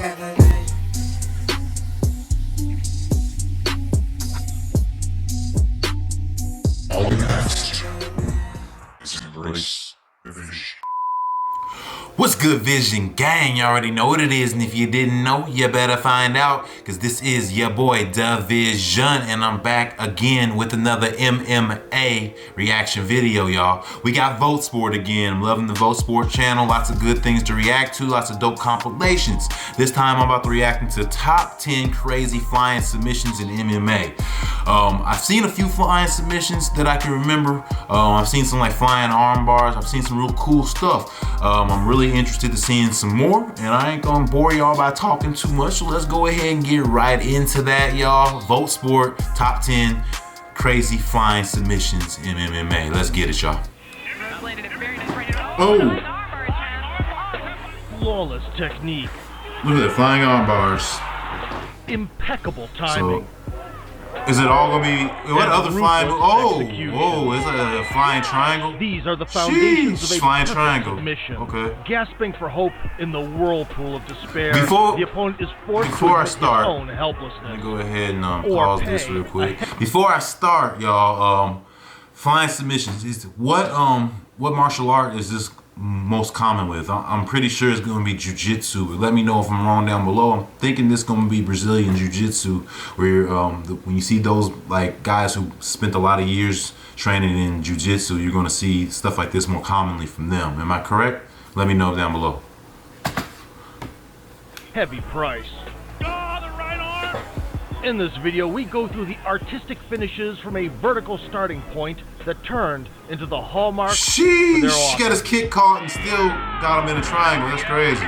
All we ask is embrace the vision. What's good, Vision Gang? You already know what it is, and if you didn't know, you better find out, because this is your boy DaVizion, and I'm back again with another MMA reaction video, y'all. We got VoteSport again. I'm loving the VoteSport channel. Lots of good things to react to, lots of dope compilations. This time I'm about to react to top 10 crazy flying submissions in MMA. I've seen a few flying submissions that I can remember. I've seen some like flying arm bars. I've seen some real cool stuff. I'm really interested in seeing some more, and I ain't gonna bore y'all by talking too much, so let's go ahead and get right into that, y'all. VoteSport top 10 crazy flying submissions in MMA. Let's get it, y'all. Oh! Flawless technique. Look at that, flying arm bars. Impeccable timing. So, is it all gonna be, what other flying, whoa, is it a flying triangle? These are the foundations of a flying triangle submission. Okay. Gasping for hope in the whirlpool of despair, the opponent is forced to admit his own helplessness. Let me go ahead and pause this real quick. Before I start, y'all, flying submissions, is what martial art is this most common with? I'm pretty sure it's going to be jiu-jitsu. Let me know if I'm wrong down below. I'm thinking this is going to be Brazilian jiu-jitsu, where when you see those like guys who spent a lot of years training in jiu-jitsu, you're going to see stuff like this more commonly from them. Am I correct? Let me know down below. Heavy price. In this video, we go through the artistic finishes from a vertical starting point that turned into the hallmark. Sheesh, she got his kick caught and still got him in a triangle. That's crazy.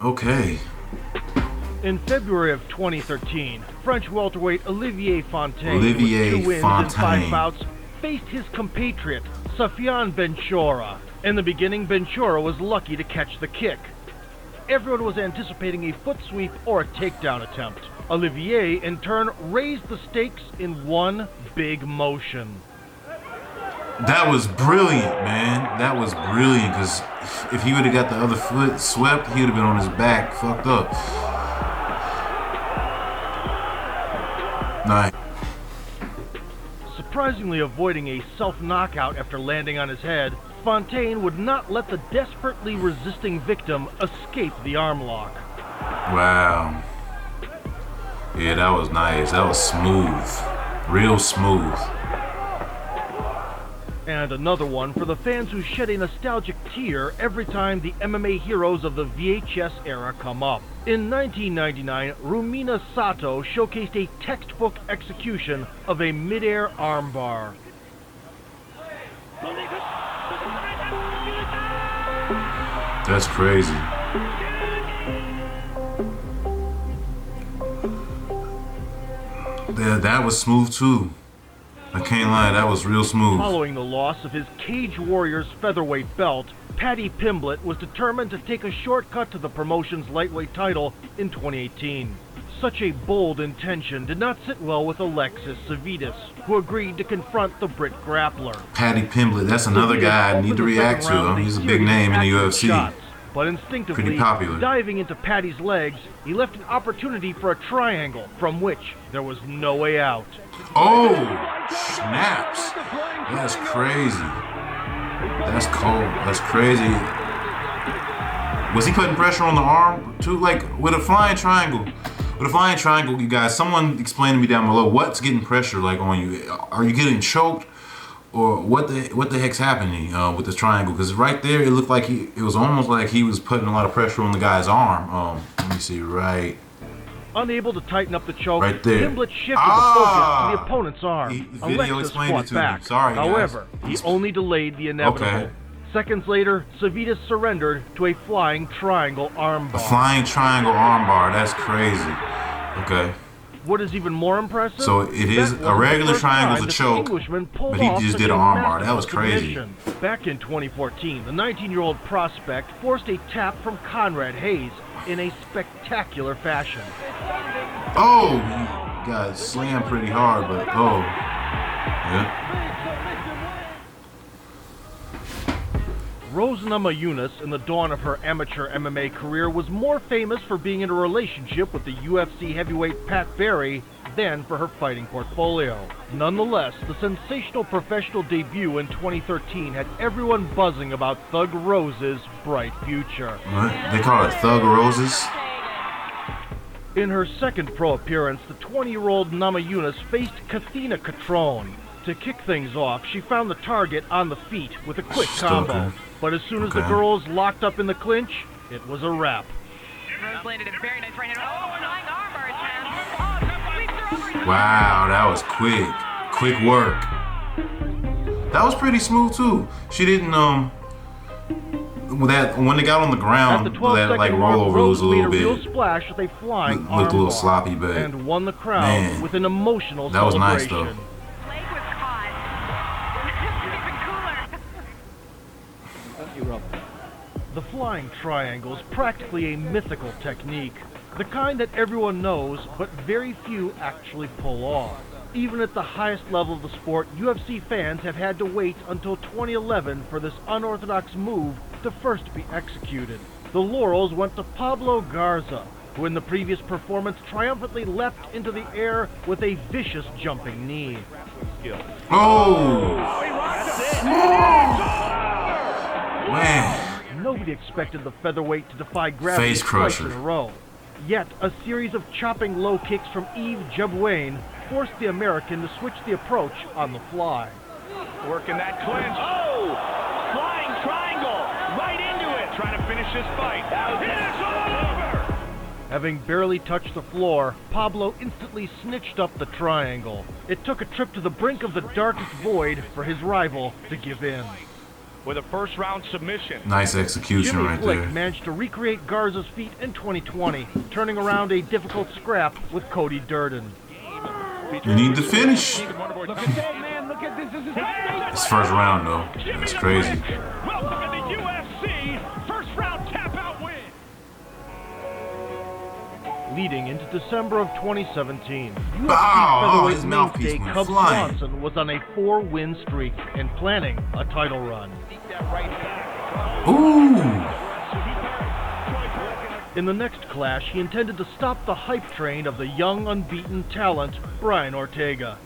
Okay. In February of 2013, French welterweight Olivier Fontaine, with 2 wins and 5 bouts, faced his compatriot Sufjan Benchoura. In the beginning, Benchoura was lucky to catch the kick. Everyone was anticipating a foot sweep or a takedown attempt. Olivier, in turn, raised the stakes in one big motion. That was brilliant, man. That was brilliant, because if he would have got the other foot swept, he would have been on his back, fucked up. Nice. Surprisingly avoiding a self-knockout after landing on his head, Fontaine would not let the desperately resisting victim escape the arm lock. Wow. Yeah, that was nice. That was smooth. Real smooth. And another one for the fans who shed a nostalgic tear every time the MMA heroes of the VHS era come up. In 1999, Rumina Sato showcased a textbook execution of a mid-air armbar. That's crazy. That was smooth too. I can't lie, that was real smooth. Following the loss of his Cage Warriors featherweight belt, Paddy Pimblett was determined to take a shortcut to the promotion's lightweight title in 2018. Such a bold intention did not sit well with Alexis Savides, who agreed to confront the Brit grappler. Paddy Pimblett, that's another guy I need to react to. He's a big name in the UFC. Shots, but instinctively, pretty popular. Diving into Paddy's legs, he left an opportunity for a triangle, from which there was no way out. Oh, snaps. That's crazy. That's cold. That's crazy. Was he putting pressure on the arm too? Like with a flying triangle. With a flying triangle, you guys, someone explain to me down below what's getting pressure like on you. Are you getting choked? Or what the heck's happening with the triangle? Because right there, it looked like it was almost like he was putting a lot of pressure on the guy's arm. Let me see, right. Unable to tighten up the choke, right there. Pimblett shifted the focus to the opponent's arm. Video explained it to back. me. Sorry, However, guys. he only delayed the inevitable. Okay. Seconds later, Savides surrendered to a flying triangle armbar. A flying triangle armbar. That's crazy. Okay. What is even more impressive? So it is a regular triangle's a choke, but he just did an armbar. That was crazy. Back in 2014, the 19-year-old prospect forced a tap from Conrad Hayes in a spectacular fashion. Oh, he got slammed pretty hard, but oh, yeah. Ros Nunas, in the dawn of her amateur MMA career, was more famous for being in a relationship with the UFC heavyweight Pat Barry than for her fighting portfolio. Nonetheless, the sensational professional debut in 2013 had everyone buzzing about Thug Rose's bright future. What? They call it Thug Roses? In her second pro appearance, the 20-year-old Namajunas faced Kathina Catrone. To kick things off, she found the target on the feet with a quick combo. But as soon as the girls locked up in the clinch, it was a wrap. Rose landed a very nice right hand. Oh, an armbar attempt. Wow, that was quick. Quick work. That was pretty smooth too. She didn't when they got on the ground, that like rollover was a little bit. Real splash with a flying looked a little sloppy, but and won the crowd with an emotional that was nice celebration. though. The flying triangle is practically a mythical technique. The kind that everyone knows, but very few actually pull off. Even at the highest level of the sport, UFC fans have had to wait until 2011 for this unorthodox move to first be executed. The laurels went to Pablo Garza, who in the previous performance triumphantly leapt into the air with a vicious jumping knee. Oh! Man. Nobody expected the featherweight to defy gravity twice in a row. Yet, a series of chopping low kicks from Yves Jabouin forced the American to switch the approach on the fly. Working that clinch. Oh! Flying triangle! Right into it! Trying to finish this fight. It's over! Having barely touched the floor, Pablo instantly snitched up the triangle. It took a trip to the brink of the darkest void for his rival to give in. With a first-round submission. Nice execution Jimmy right Flick there. managed to recreate Garza's feat in 2020, turning around a difficult scrap with Cody Durden. You need to finish. Look at that, man. Look at this. This is It's first round though. That's crazy. Welcome to the UFC first-round tap-out win. Leading into December of 2017, UFC his featherweight mouthpiece mainstay went Cub flying. Swanson was on a 4-win streak and planning a title run. Ooh! In the next clash, he intended to stop the hype train of the young, unbeaten talent, Brian Ortega.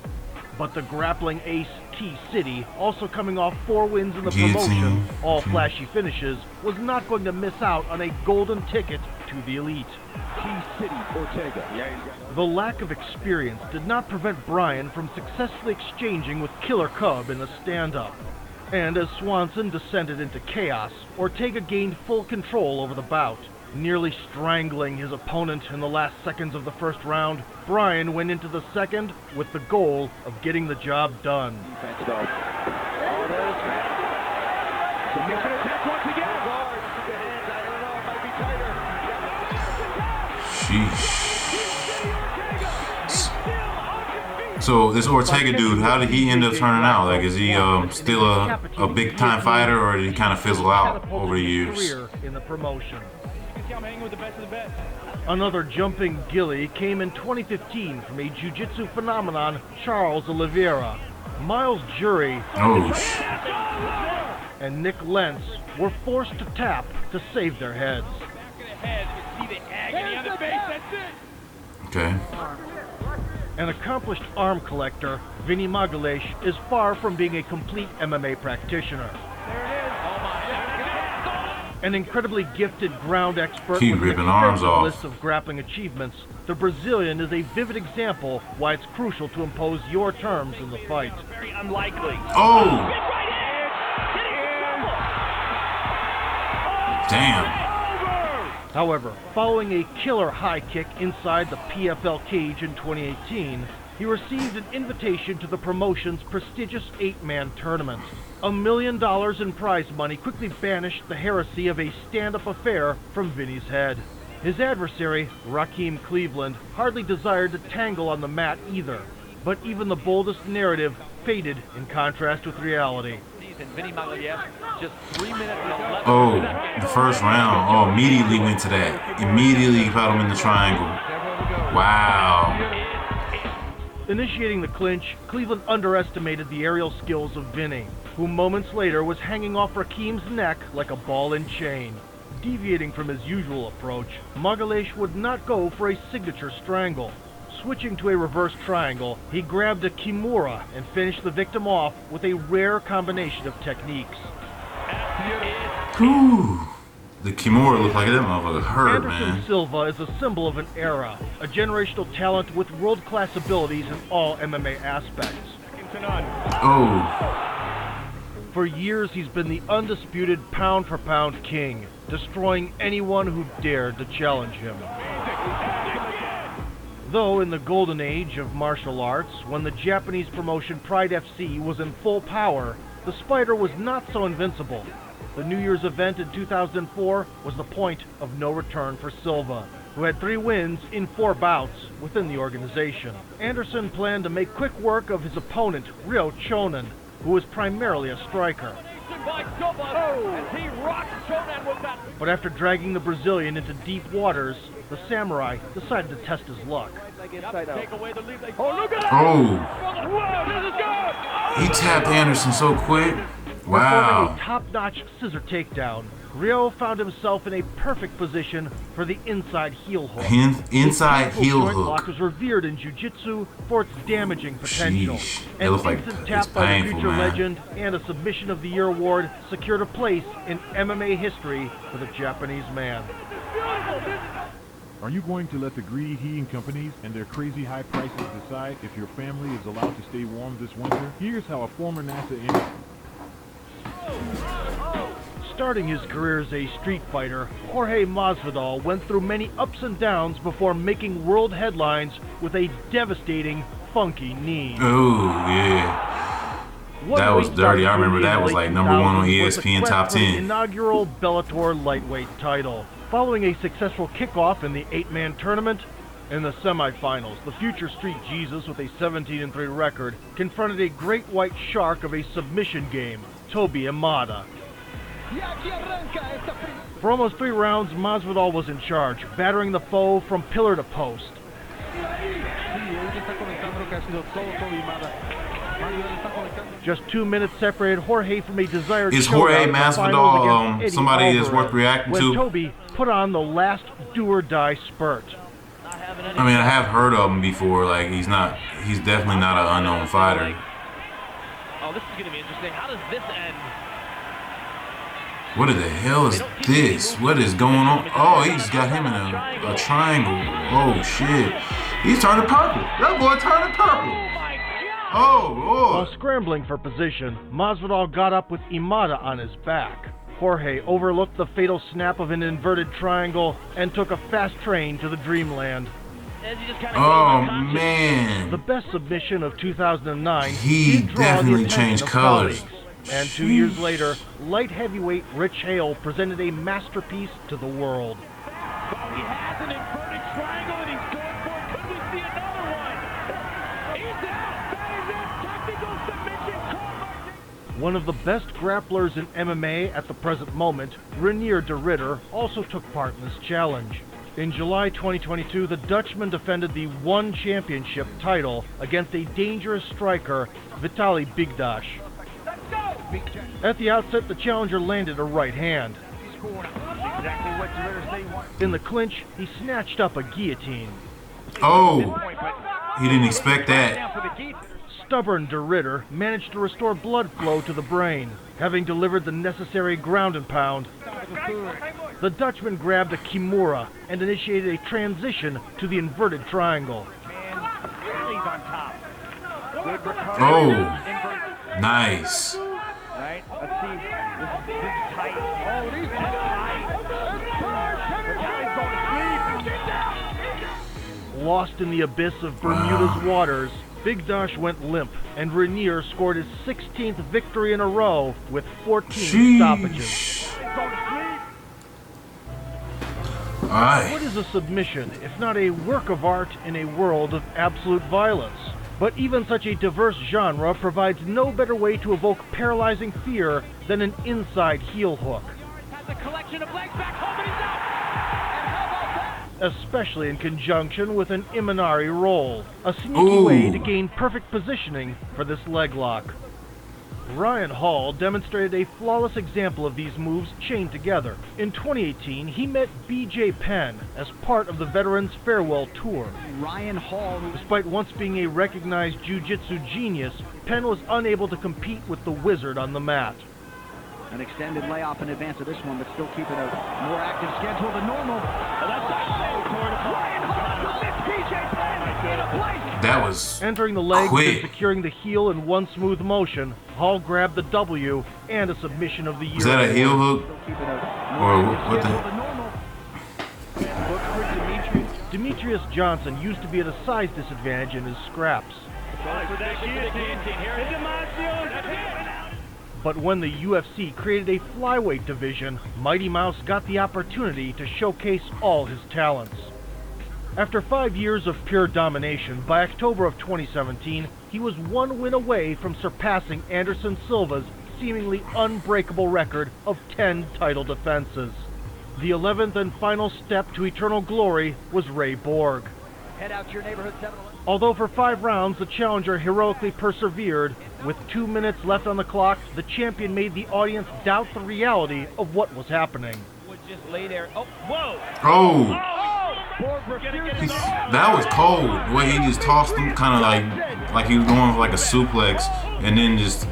But the grappling ace T-City, also coming off 4 wins in the promotion, all flashy finishes, was not going to miss out on a golden ticket to the elite. T-City Ortega. The lack of experience did not prevent Brian from successfully exchanging with Killer Cub in a stand-up. And as Swanson descended into chaos, Ortega gained full control over the bout. Nearly strangling his opponent in the last seconds of the first round, Brian went into the second with the goal of getting the job done. Submission attack once again. Sheesh. So this Ortega dude, how did he end up turning out? Like, is he still a big time fighter, or did he kind of fizzle out over the years? In the promotion. Another jumping gilly came in 2015 from a jiu-jitsu phenomenon, Charles Oliveira. Miles Jury and Nick Lentz were forced to tap to save their heads. Okay. An accomplished arm collector, Vinnie Mages is far from being a complete MMA practitioner. An incredibly gifted ground expert Keep with an ripping arms extensive off. list of grappling achievements, the Brazilian is a vivid example why it's crucial to impose your terms in the fight. Very unlikely. Oh! Damn. However, following a killer high kick inside the PFL cage in 2018, he received an invitation to the promotion's prestigious 8-man tournament. $1 million in prize money quickly banished the heresy of a stand-up affair from Vinny's head. His adversary, Raheem Cleveland, hardly desired to tangle on the mat either. But even the boldest narrative faded in contrast with reality. Oh, the first round. Oh, immediately went to that. Immediately caught him in the triangle. Wow. Initiating the clinch, Cleveland underestimated the aerial skills of Vinny. who moments later was hanging off Rakim's neck like a ball and chain. Deviating from his usual approach, Magalhães would not go for a signature strangle. Switching to a reverse triangle, he grabbed a Kimura and finished the victim off with a rare combination of techniques. Ooh. The Kimura looked like that motherfucker hurt, Anderson man. Silva is a symbol of an era, a generational talent with world-class abilities in all MMA aspects. Oh. For years, he's been the undisputed pound-for-pound king, destroying anyone who dared to challenge him. Though in the golden age of martial arts, when the Japanese promotion Pride FC was in full power, the Spider was not so invincible. The New Year's event in 2004 was the point of no return for Silva, who had 3 wins in 4 bouts within the organization. Anderson planned to make quick work of his opponent, Ryo Chonan, who was primarily a striker. But after dragging the Brazilian into deep waters, the samurai decided to test his luck. Oh. He tapped Anderson so quick. Wow. Performing a top-notch scissor takedown, Ryo found himself in a perfect position for the inside heel hook. Inside heel joint hook. lock was revered in jiu-jitsu for its damaging potential. Sheesh. It An looks like instant it's tap by the painful, future man. legend and a Submission of the Year award secured a place in MMA history for the Japanese man. Are you going to let the greedy heating companies and their crazy high prices decide if your family is allowed to stay warm this winter? Here's how a former NASA engineer... Starting his career as a street fighter, Jorge Masvidal went through many ups and downs before making world headlines with a devastating, funky knee. Oh, yeah. That was dirty. I remember that was like #1 on ESPN Top 10. The inaugural Bellator lightweight title. Following a successful kickoff in the 8-man tournament, in the semifinals, the future Street Jesus with a 17-3 record confronted a great white shark of a submission game, Toby Imada. For almost 3 rounds, Masvidal was in charge, battering the foe from pillar to post. Just 2 minutes separated Jorge from a desired Is Jorge showdown in the finals Masvidal against Eddie somebody that's Alvarez, worth reacting when to? Toby put on the last do-or-die spurt. I mean, I have heard of him before. Like, he's definitely not an unknown fighter. Oh, this is going to be interesting. How does this end? What the hell is this? What is going on? Oh, he's got him in a triangle. Oh, shit. He's turning purple. That boy turning purple. Oh, While Lord. scrambling for position, Masvidal got up with Imada on his back. Jorge overlooked the fatal snap of an inverted triangle and took a fast train to the dreamland. Oh, man. The best submission of 2009 He did draw definitely the attention changed of colors. colleagues. And 2 years later, light heavyweight Rich Hale presented a masterpiece to the world. He has an inverted triangle and he's going for it. Could we see another one? He's out. That is a technical submission. One of the best grapplers in MMA at the present moment, Reinier de Ridder, also took part in this challenge. In July 2022, the Dutchman defended the ONE Championship title against a dangerous striker, Vitaly Bigdash. At the outset, the challenger landed a right hand. In the clinch, he snatched up a guillotine. Oh, he didn't expect that. Stubborn de Ridder managed to restore blood flow to the brain, having delivered the necessary ground and pound. The Dutchman grabbed a Kimura and initiated a transition to the inverted triangle. Oh, nice. Right? Let's see. This is tight. Oh, these tight. Lost in the abyss of Bermuda's waters, Bigdash went limp, and Reinier scored his 16th victory in a row with 14 stoppages. Alright. What is a submission, if not a work of art in a world of absolute violence? But even such a diverse genre provides no better way to evoke paralyzing fear than an inside heel hook. Especially in conjunction with an Imanari roll, a sneaky way to gain perfect positioning for this leg lock. Ryan Hall demonstrated a flawless example of these moves chained together. In 2018, he met B.J. Penn as part of the Veterans Farewell Tour. Ryan Hall, Despite once being a recognized jiu-jitsu genius, Penn was unable to compete with the Wizard on the mat. an extended layoff in advance of this one, but still keeping a more active schedule than normal. That was entering the legs quick. and securing the heel in one smooth motion. Hall grabbed the W and a submission of the year. Is that a heel hook? Or what the? Demetrius Johnson used to be at a size disadvantage in his scraps. But when the UFC created a flyweight division, Mighty Mouse got the opportunity to showcase all his talents. After 5 years of pure domination, by October of 2017, he was one win away from surpassing Anderson Silva's seemingly unbreakable record of 10 title defenses. The 11th and final step to eternal glory was Ray Borg. Head out to your neighborhood 7-Eleven. Although for 5 rounds the challenger heroically persevered, with 2 minutes left on the clock, the champion made the audience doubt the reality of what was happening. Would just lay there. Oh, whoa! Oh! That was cold. The way he just tossed him, kind of like he was going for like a suplex, and then just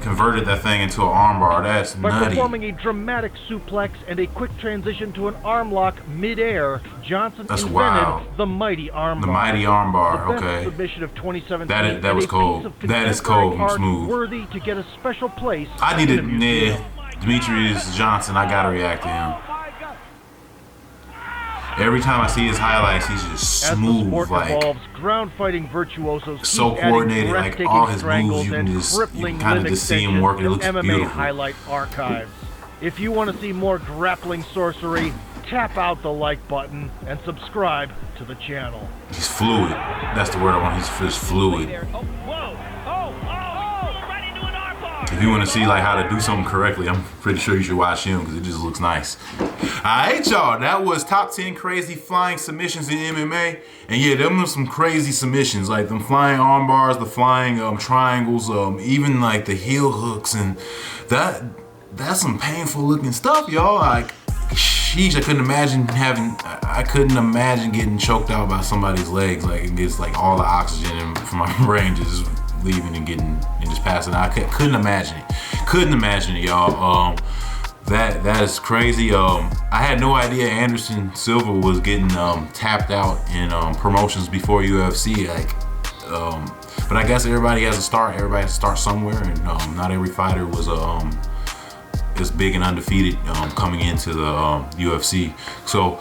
converted that thing into an armbar. That's By nutty. performing a dramatic suplex and a quick transition to an arm lock mid-air, Johnson That's invented wild. the mighty armbar. The mighty armbar. The best Okay. submission of 2017. That was and a cold. piece of That is contemporary cold and art smooth. Worthy to get a special place. I needed in a museum. Demetrius Johnson. I gotta react to him. Every time I see his highlights, he's just As the smooth, sport like evolves, ground fighting virtuosos so keep adding coordinated. Like breathtaking all his strangles moves, you and can just crippling kind of limb just see him extensions working. It to looks MMA beautiful. highlight archives. If you want to see more grappling sorcery, tap out the like button and subscribe to the channel. He's fluid. That's the word I want. He's just fluid. Oh, whoa! Oh! Right into an armbar! If you want to see like how to do something correctly, I'm pretty sure you should watch him because it just looks nice. Alright, y'all, that was top 10 crazy flying submissions in MMA. And yeah, them are some crazy submissions, like them flying arm bars, the flying triangles, even like the heel hooks, and that's some painful looking stuff, y'all. Like, sheesh, I couldn't imagine getting choked out by somebody's legs. Like, it gets like all the oxygen from my brain just leaving and getting and just passing out. I couldn't imagine it. Couldn't imagine it, y'all. That is crazy. I had no idea Anderson Silva was getting tapped out in promotions before UFC. Like, but I guess everybody has a start. Everybody has to start somewhere, and not every fighter was is big and undefeated coming into the UFC. So.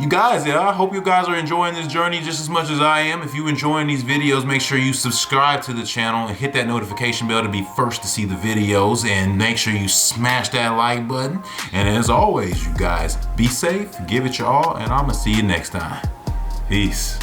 You guys, I hope you guys are enjoying this journey just as much as I am. If you're enjoying these videos, make sure you subscribe to the channel and hit that notification bell to be first to see the videos, and make sure you smash that like button. And as always, you guys, be safe, give it your all, and I'm gonna see you next time. Peace.